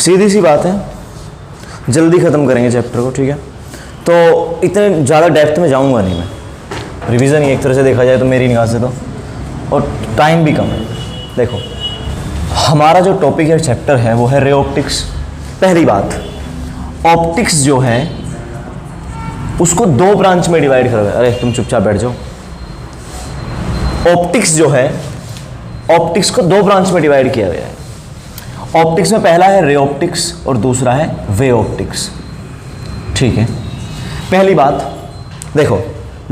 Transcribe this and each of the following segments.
सीधी सी बात है, जल्दी ख़त्म करेंगे चैप्टर को, ठीक है। तो इतने ज़्यादा डेप्थ में जाऊंगा नहीं मैं, रिवीजन ही एक तरह से देखा जाए तो मेरी निगाह से तो, और टाइम भी कम है। देखो हमारा जो टॉपिक है, चैप्टर है, वो है रे ऑप्टिक्स। पहली बात, ऑप्टिक्स जो है उसको दो ब्रांच में डिवाइड करोगे। अरे तुम चुपचाप बैठ जाओ। ऑप्टिक्स जो है, ऑप्टिक्स को दो ब्रांच में डिवाइड किया गया है। ऑप्टिक्स में पहला है रे ऑप्टिक्स और दूसरा है वे ऑप्टिक्स, ठीक है। पहली बात देखो,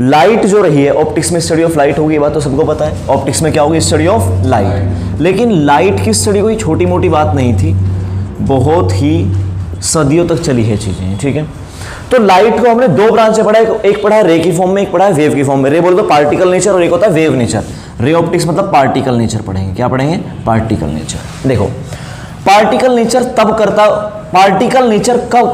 लाइट जो रही है, ऑप्टिक्स में स्टडी ऑफ लाइट होगी, ये बात तो सबको पता है। ऑप्टिक्स में क्या होगी? Study of light. लेकिन लाइट की स्टडी कोई छोटी मोटी बात नहीं थी, बहुत ही सदियों तक चली है चीज़ें, ठीक है। तो लाइट को हमने दो ब्रांच से पढ़ा है, एक पढ़ा है रे की फॉर्म में, एक पढ़ा है वेव की फॉर्म में। रे बोल दो पार्टिकल नेचर और एक होता है वेव नेचर। रे ऑप्टिक्स मतलब पार्टिकल नेचर पढ़ेंगे। क्या पढ़ेंगे? Particle nature. देखो पार्टिकल नेचर तब करता, पार्टिकल नेचर कब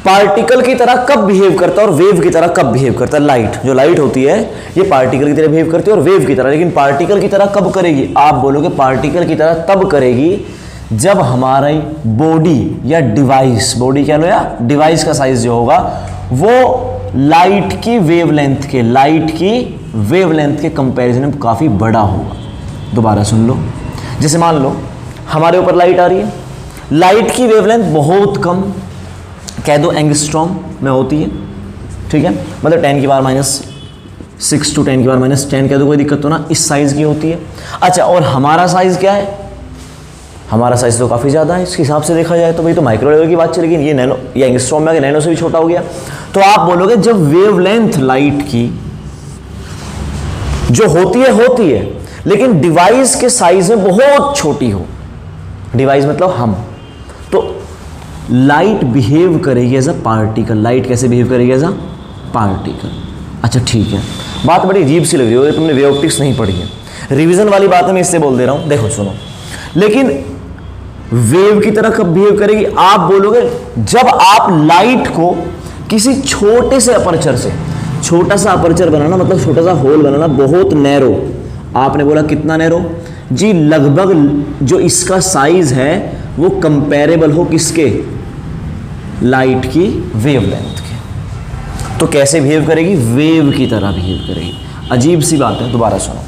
पार्टिकल की तरह कब बिहेव करता है और वेव की तरह कब बिहेव करता है। लाइट, जो लाइट होती है ये पार्टिकल की तरह बिहेव करती है और वेव की तरह। लेकिन पार्टिकल की तरह कब करेगी? आप बोलोगे पार्टिकल की तरह तब करेगी जब हमारी बॉडी या डिवाइस, बॉडी क्या लो या डिवाइस का साइज जो होगा वो लाइट की वेवलेंथ के, लाइट की वेवलेंथ के कंपैरिजन में काफ़ी बड़ा होगा। दोबारा सुन लो, जैसे मान लो हमारे ऊपर लाइट आ रही है, लाइट की वेवलेंथ बहुत कम, कह दो एंगस्ट्रॉम में होती है, ठीक है, मतलब 10 की पावर -6 टू 10 की पावर -10 कह दो, कोई दिक्कत तो ना, इस साइज़ की होती है। अच्छा, और हमारा साइज़ क्या है? हमारा साइज़ तो काफ़ी ज़्यादा है, इसके हिसाब से देखा जाए तो भाई तो माइक्रो लेवल की बात चलेगी। ये नैनो या एंगस्ट्रॉम में आगे नैनो से भी छोटा हो गया। तो आप बोलोगे जब वेवलेंथ लाइट की जो होती है लेकिन डिवाइस के साइज में बहुत छोटी हो, डिवाइस मतलब हम, तो लाइट बिहेव करेगी एज अ पार्टिकल। लाइट कैसे बिहेव करेगी? As a particle. अच्छा ठीक है, बात बड़ी अजीब सी लग रही है, तुमने वे ऑप्टिक्स नहीं पढ़ी है, रिवीजन वाली बात मैं इससे बोल दे रहा हूं। देखो सुनो, लेकिन वेव की तरह कब बिहेव करेगी? आप बोलोगे जब आप लाइट को किसी छोटे से अपर्चर से, छोटा सा अपर्चर बनाना मतलब छोटा सा होल बनाना, बहुत नैरो। आपने बोला कितना नैरो जी? लगभग जो इसका साइज है वो कंपेरेबल हो किसके? लाइट की वेवलेंथ के। तो कैसे बिहेव करेगी? वेव की तरह बिहेव करेगी। अजीब सी बात है, दोबारा सुनो।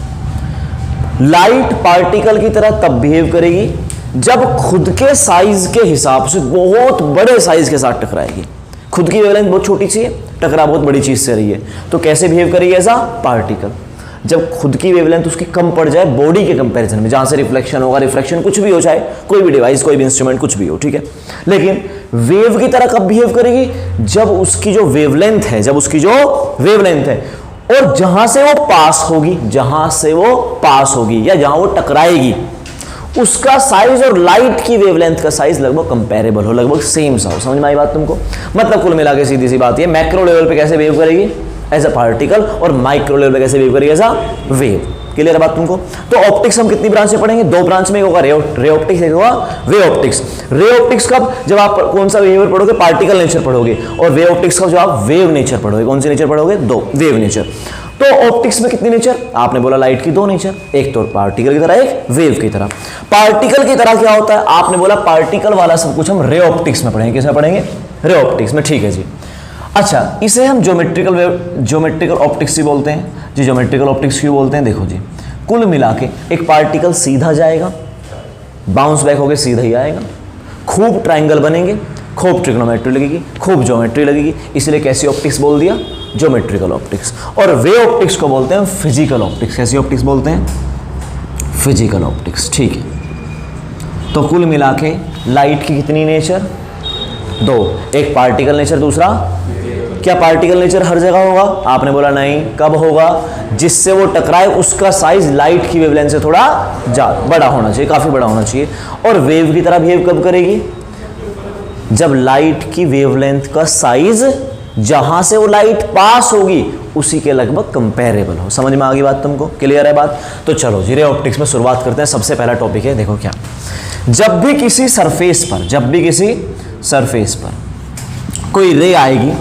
लाइट पार्टिकल की तरह तब बिहेव करेगी जब खुद के साइज के हिसाब से बहुत बड़े साइज के साथ टकराएगी। खुद की वेवलेंथ बहुत छोटी सी है, टकरा बहुत बड़ी चीज से रही है, तो कैसे बिहेव करेगी? As a particle. जब खुद की वेवलेंथ उसकी कम पड़ जाए बॉडी के कंपैरिजन में, जहां से रिफ्लेक्शन होगा, रिफ्रैक्शन कुछ भी हो, चाहे कोई भी डिवाइस, कोई भी इंस्ट्रूमेंट, कुछ भी हो, ठीक है। लेकिन वेव की तरह कब बिहेव करेगी? जब उसकी जो वेवलेंथ है, जब उसकी जो वेवलेंथ है और जहां से वो पास होगी, जहां से वो पास होगी या जहां वो टकराएगी, उसका साइज और लाइट की वेवलेंथ का साइज लगभग कंपेरेबल हो, लगभग सेम सा हो। समझ में आई बात तुमको? मतलब कुल मिला के सीधी सी बात है, मैक्रो लेवल पे कैसे बिहेव करेगी? एज अ पार्टिकल, और माइक्रो लेवल पे कैसे बिहेव करेगी? As a wave. क्लियर है बात तुमको? तो ऑप्टिक्स हम कितनी ब्रांच से पढ़ेंगे? दो ब्रांच में, एक होगा रे ऑप्टिक्स, एक होगा वे ऑप्टिक्स। रे ऑप्टिक्स कब? जब आप कौन सा बिहेवियर पढ़ोगे? पार्टिकल नेचर पढ़ोगे। और वे ऑप्टिक्स कब? जब आप वेव नेचर पढ़ोगे। कौन सी नेचर पढ़ोगे? दो, वेव नेचर। तो ऑप्टिक्स में कितनी नेचर? आपने बोला लाइट की दो नेचर, एक तो पार्टिकल की तरह, एक वेव की तरह। पार्टिकल की तरह क्या होता है? आपने बोला पार्टिकल वाला सब कुछ हम रे ऑप्टिक्स में पढ़ेंगे। किसमें पढ़ेंगे? रे ऑप्टिक्स में, ठीक है जी। अच्छा, इसे हम ज्योमेट्रिकल ऑप्टिक्स ही बोलते हैं जी। ज्योमेट्रिकल ऑप्टिक्स क्यों बोलते हैं? देखो जी, कुल मिला के एक पार्टिकल सीधा जाएगा, बाउंस बैक होकर सीधा ही आएगा, खूब ट्राइंगल बनेंगे, खूब ट्रिग्नोमेट्री लगेगी, खूब ज्योमेट्री लगेगी, इसलिए कैसी ऑप्टिक्स बोल दिया? Geometrical optics. और वे ऑप्टिक्स को बोलते हैं फिजिकल ऑप्टिक्स। कैसी ऑप्टिक्स बोलते हैं? फिजिकल ऑप्टिक्स, ठीक है। तो कुल मिला के लाइट की कितनी नेचर? दो, एक पार्टिकल नेचर, दूसरा क्या पार्टिकल नेचर हर जगह होगा? आपने बोला नहीं। कब होगा? जिससे वो टकराए उसका साइज लाइट की वेवलेंथ से थोड़ा बड़ा होना चाहिए, काफी बड़ा होना चाहिए। और वेव की तरह बिहेव कब करेगी? जब लाइट की वेवलेंथ का साइज जहां से वो लाइट पास होगी उसी के लगभग कंपेरेबल हो। समझ में आ गई बात तुमको? क्लियर है बात? तो चलो जी, रे ऑप्टिक्स में शुरुआत करते हैं। सबसे पहला टॉपिक है, देखो क्या, जब भी किसी सरफेस पर कोई रे आएगी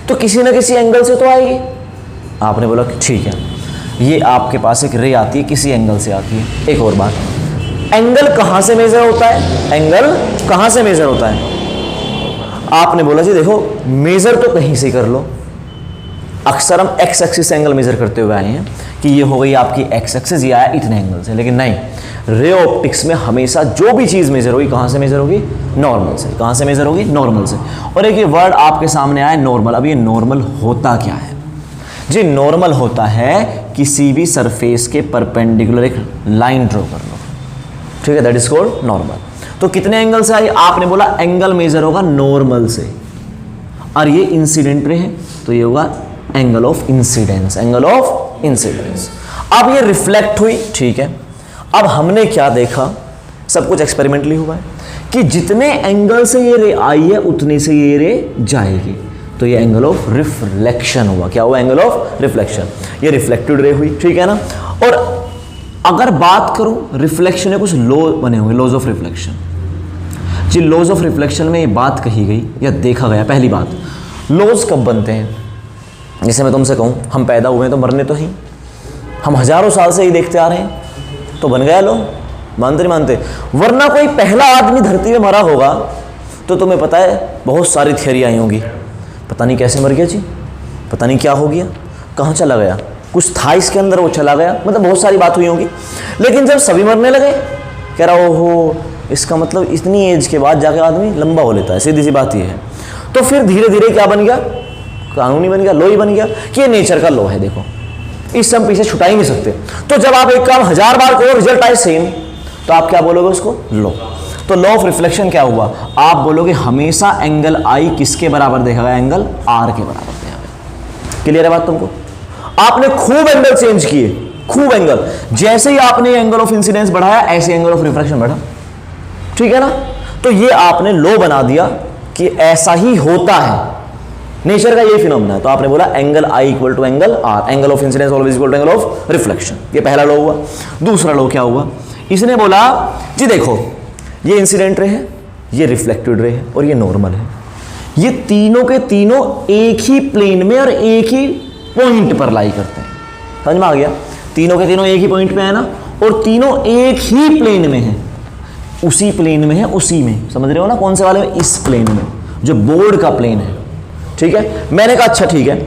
तो किसी ना किसी एंगल से तो आएगी। आपने बोला ठीक है, ये आपके पास एक रे आती है, किसी एंगल से आती है। एक और बात, एंगल कहां से मेजर होता है? एंगल कहां से मेजर होता है? आपने बोला जी देखो मेजर तो कहीं से कर लो। अक्सर हम एक्स एक्सिस से एंगल मेजर करते हुए आए हैं कि ये हो गई आपकी एक्स एक्सिस, ये आया इतने एंगल से, लेकिन नहीं, रे ऑप्टिक्स में हमेशा जो भी चीज मेजर होगी कहां से मेजर होगी? नॉर्मल से। कहां से मेजर होगी? नॉर्मल से। और एक ये वर्ड आपके सामने आया नॉर्मल। अब ये नॉर्मल होता क्या है जी? नॉर्मल होता है किसी भी सरफेस के परपेंडिकुलर एक लाइन ड्रॉ कर लो, ठीक है, दैट इज कॉल्ड नॉर्मल। तो कितने एंगल से आई? आपने बोला एंगल मेजर होगा नॉर्मल से, और ये इंसिडेंट रे है तो ये होगा angle of incidence, angle of incidence. अब ये रिफ्लेक्ट हुई, ठीक है। अब हमने क्या देखा, सब कुछ एक्सपेरिमेंटली हुआ है कि जितने एंगल से ये रे आई है उतने से ये रे जाएगी, तो ये एंगल ऑफ रिफ्लेक्शन हुआ। क्या हुआ? Angle of reflection. ये रिफ्लेक्टेड रे हुई, ठीक है ना। और अगर बात करूं रिफ्लेक्शन में कुछ लॉ बने हुए, लॉज ऑफ रिफ्लेक्शन जी। लॉज ऑफ रिफ्लेक्शन में ये बात कही गई या देखा गया, पहली बात, लॉज कब बनते हैं? जैसे मैं तुमसे कहूं हम पैदा हुए हैं तो मरने तो ही, हम हजारों साल से ही देखते आ रहे हैं, तो बन गया लो, मानते नहीं मानते? वरना कोई पहला आदमी धरती में मरा होगा तो तुम्हें पता है बहुत सारी थियरी आई होंगी, पता नहीं कैसे मर गया जी, पता नहीं क्या हो गया, कहाँ चला गया, कुछ था इसके अंदर वो चला गया, मतलब बहुत सारी बात हुई होंगी। लेकिन जब सभी मरने लगे, कह रहा ओहो इसका मतलब इतनी एज के बाद जाके आदमी लंबा हो लेता है, सीधी सी बात ये है। तो फिर धीरे धीरे क्या बन गया? कानूनी बन गया, लॉ ही बन गया कि ये नेचर का लॉ है। देखो इससे हम पीछे छुटा ही नहीं सकते। तो जब आप एक काम 1000 बार करो रिजल्ट आए सेम, तो आप क्या बोलोगे उसको? लॉ। तो लॉ ऑफ रिफ्लेक्शन क्या हुआ? आप बोलोगे हमेशा एंगल आई किसके बराबर देखा गया? एंगल आर के बराबर देखा गया। क्लियर है बात तुमको? आपने खूब एंगल चेंज किए, खूब एंगल, जैसे ही आपने एंगल ऑफ इंसिडेंस बढ़ाया ऐसे एंगल ऑफ रिफ्रैक्शन बढ़ा, ठीक है ना। तो ये आपने लॉ बना दिया कि ऐसा ही होता है, नेचर का ये फिनोमेना है। तो आपने बोला angle I equal to angle R, angle of incidence always equal to angle of reflection. ये पहला लॉ हुआ। दूसरा लॉ क्या हुआ? इसने बोला जी देखो ये इंसिडेंट रे है, ये रिफ्लेक्टेड रे है और ये नॉर्मल है, ये तीनों के तीनों एक ही प्लेन में और एक ही पॉइंट पर लाई करते हैं। समझ में आ गया? तीनों के तीनों एक ही पॉइंट पे है ना, और तीनों एक ही प्लेन में है, उसी प्लेन में है, उसी में, समझ रहे हो ना? कौन से वाले में? इस प्लेन में, जो बोर्ड का प्लेन है, ठीक है। मैंने कहा अच्छा ठीक है,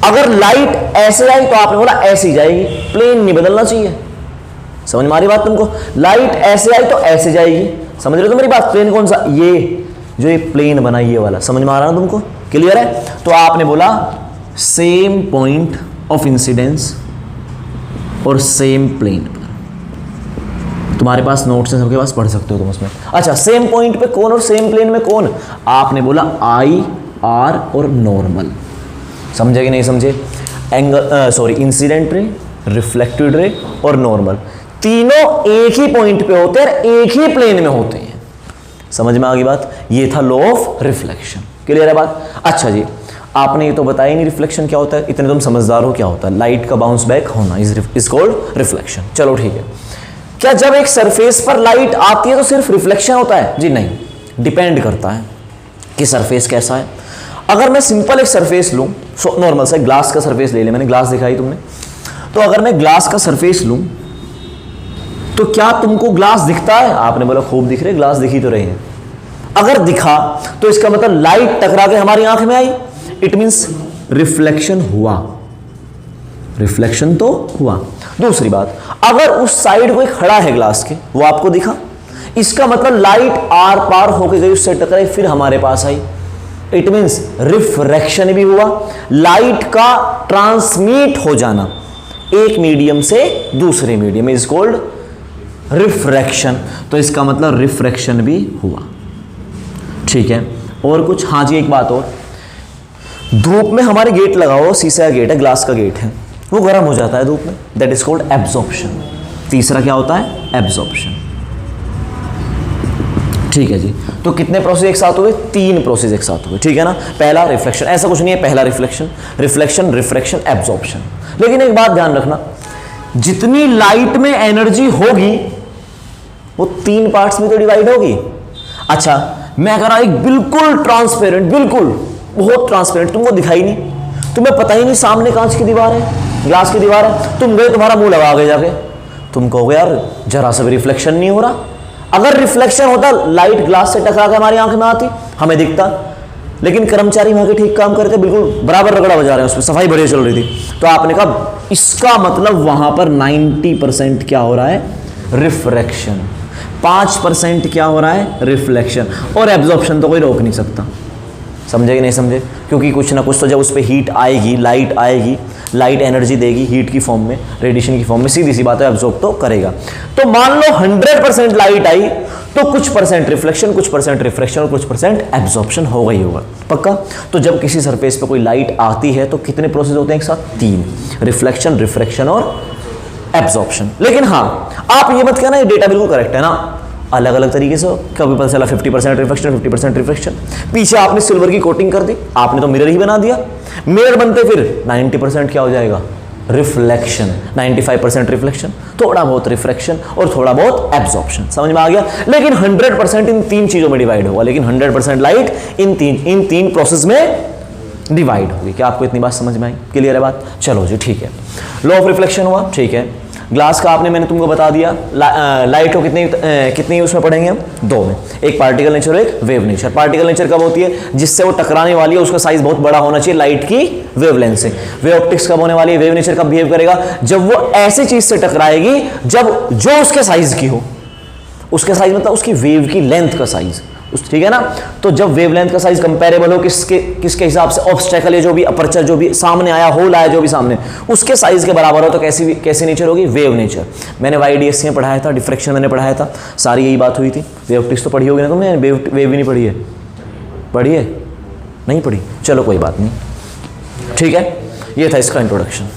अगर लाइट ऐसे आई तो आपने बोला ऐसे ही जाएगी, प्लेन नहीं बदलना चाहिए। समझ में आ रही बात तुमको? लाइट ऐसे आई तो ऐसे जाएगी, समझ रहे हो तो मेरी बात? प्लेन कौन सा? ये जो ये प्लेन बना ये वाला, समझ में आ रहा ना तुमको? क्लियर है? तो आपने बोला सेम पॉइंट ऑफ इंसिडेंस और सेम प्लेन पर। तुम्हारे पास नोट्स हैं सबके पास, पढ़ सकते हो तुम उसमें। अच्छा सेम पॉइंट पे कौन और सेम प्लेन में कौन? आपने बोला आई आर और नॉर्मल। समझे कि नहीं समझे? Angle sorry incident ray, reflected ray और नॉर्मल, तीनों एक ही पॉइंट पे होते हैं, एक ही प्लेन में होते हैं। समझ में आ गई बात? ये था लॉ ऑफ रिफ्लेक्शन। क्लियर है बात? अच्छा जी, आपने ये तो बताया नहीं रिफ्लेक्शन क्या होता है, इतने तुम समझदार हो। क्या होता है? लाइट का बाउंस बैक होना इज कॉल्ड रिफ्लेक्शन। चलो ठीक है। क्या जब एक सरफेस पर लाइट आती है तो सिर्फ रिफ्लेक्शन होता है? जी नहीं, डिपेंड करता है कि सरफेस कैसा है। अगर मैं सिंपल एक सरफेस लूं, नॉर्मल सा ग्लास का सरफेस ले ले, मैंने ग्लास दिखाई तुमने, तो अगर मैं ग्लास का सरफेस लूं तो क्या तुमको ग्लास दिखता है? आपने बोला खूब दिख रहे, ग्लास दिख ही तो रहे हैं। अगर दिखा तो इसका मतलब लाइट टकरा के हमारी आंख में आई, इट मींस रिफ्लेक्शन हुआ, रिफ्लेक्शन तो हुआ। दूसरी बात, अगर उस साइड कोई खड़ा है ग्लास के, वो आपको दिखा, इसका मतलब लाइट आर पार होकर गई, उससे टकराई, फिर हमारे पास आई, इट मींस रिफ्रैक्शन भी हुआ। लाइट का ट्रांसमिट हो जाना एक मीडियम से दूसरे मीडियम इज कॉल्ड रिफ्रैक्शन। तो इसका मतलब रिफ्रैक्शन भी हुआ, ठीक है। और कुछ? हाँ जी एक बात और, धूप में हमारे गेट लगा हुआ, शीशे का गेट है, ग्लास का गेट है, वो गर्म हो जाता है धूप में, दैट इज कॉल्ड एब्जॉर्प्शन। तीसरा क्या होता है? एब्जॉर्प्शन। ठीक है जी। तो कितने प्रोसेस एक साथ हुए? 3 प्रोसेस एक साथ हुए, ठीक है ना। पहला रिफ्लेक्शन, ऐसा कुछ नहीं है, पहला रिफ्लेक्शन, रिफ्लेक्शन, रिफ्रैक्शन, एब्जॉर्प्शन। लेकिन एक बात ध्यान रखना, जितनी लाइट में एनर्जी होगी वो 3 पार्ट्स में तो डिवाइड होगी। अच्छा मैं कह रहा एक बिल्कुल ट्रांसपेरेंट, बिल्कुल बहुत ट्रांसपेरेंट, तुमको दिखाई नहीं, तुम्हें पता ही नहीं सामने कांच की दीवार है, ग्लास की दीवार है, तुम गए, तुम्हारा मुंह लगा गए जाके, तुम कहोगे यार जरा सा भी रिफ्लेक्शन नहीं हो रहा, अगर रिफ्लेक्शन होता, लाइट ग्लास से टकरा के हमारी आंख में आती, हमें दिखता, लेकिन कर्मचारी वहां के ठीक काम करते, बिल्कुल बराबर रगड़ा बजा रहे हैं, उसमें सफाई बढ़िया चल रही थी। तो आपने कहा इसका मतलब वहां पर 90% क्या हो रहा है, रिफ्रैक्शन, 5% क्या हो रहा है, रिफ्लेक्शन, और एब्जॉर्प्शन तो कोई रोक नहीं सकता। समझे कि नहीं समझे? क्योंकि कुछ ना कुछ तो जब उस पर हीट आएगी, लाइट आएगी, लाइट एनर्जी देगी हीट की फॉर्म में, रेडिएशन की फॉर्म में, सीधी सी बात है एब्जॉर्ब तो करेगा। तो मान लो 100% लाइट आई तो कुछ परसेंट रिफ्लेक्शन, कुछ परसेंट रिफ्रैक्शन और कुछ परसेंट एब्जॉर्प्शन होगा ही होगा, पक्का। तो जब किसी सरफेस पे कोई लाइट आती है तो कितने प्रोसेस होते हैं एक साथ, 3, रिफ्लेक्शन, रिफ्रैक्शन और एब्जॉर्प्शन। लेकिन हाँ, आप ये मत कहना ये डेटा बिल्कुल करेक्ट है ना, अलग अलग तरीके से कभी पता चला 50% रिफ्लेक्शन, 50% रिफ्रैक्शन, पीछे आपने सिल्वर की कोटिंग कर दी, आपने तो मिरर ही बना दिया, मिरर बनते फिर 90% क्या हो जाएगा, रिफ्लेक्शन, 95% रिफ्लेक्शन, थोड़ा बहुत रिफ्रैक्शन और थोड़ा बहुत एब्जॉर्प्शन। समझ में आ गया? लेकिन 100% इन 3 चीजों में डिवाइड होगा, लेकिन 100% लाइट इन तीन प्रोसेस में डिवाइड होगी। क्या आपको इतनी बात समझ में आई? क्लियर है बात? चलो जी ठीक है। लॉ ऑफ रिफ्लेक्शन हुआ, ठीक है। ग्लास का आपने मैंने तुमको बता दिया, लाइट को कितनी उसमें पढ़ेंगे हम, 2 में, एक पार्टिकल नेचर और एक वेव नेचर। पार्टिकल नेचर कब होती है, जिससे वो टकराने वाली है उसका साइज बहुत बड़ा होना चाहिए लाइट की वेवलेंथ से। वेव ऑप्टिक्स कब होने वाली है, वेव नेचर कब बिहेव करेगा, जब वो ऐसी चीज से टकराएगी जब जो उसके साइज की हो, उसके साइज मतलब उसकी वेव की लेंथ का साइज, ठीक है ना। तो जब वेवलेंथ का साइज कंपेरेबल हो किसके हिसाब से, ऑब्स्टेकल है जो भी, अपर्चर जो भी सामने आया, होल आया जो भी सामने, उसके साइज के बराबर हो, तो कैसी नेचर होगी, वेव नेचर। मैंने YDSC में पढ़ाया था, डिफ्रैक्शन मैंने पढ़ाया था, सारी यही बात हुई थी। वेव ऑप्टिक्स तो पढ़ी होगी ना तुमने, वेव भी नहीं पढ़ी है, पढ़ी है नहीं पढ़ी, चलो कोई बात नहीं, ठीक है। ये था इसका इंट्रोडक्शन।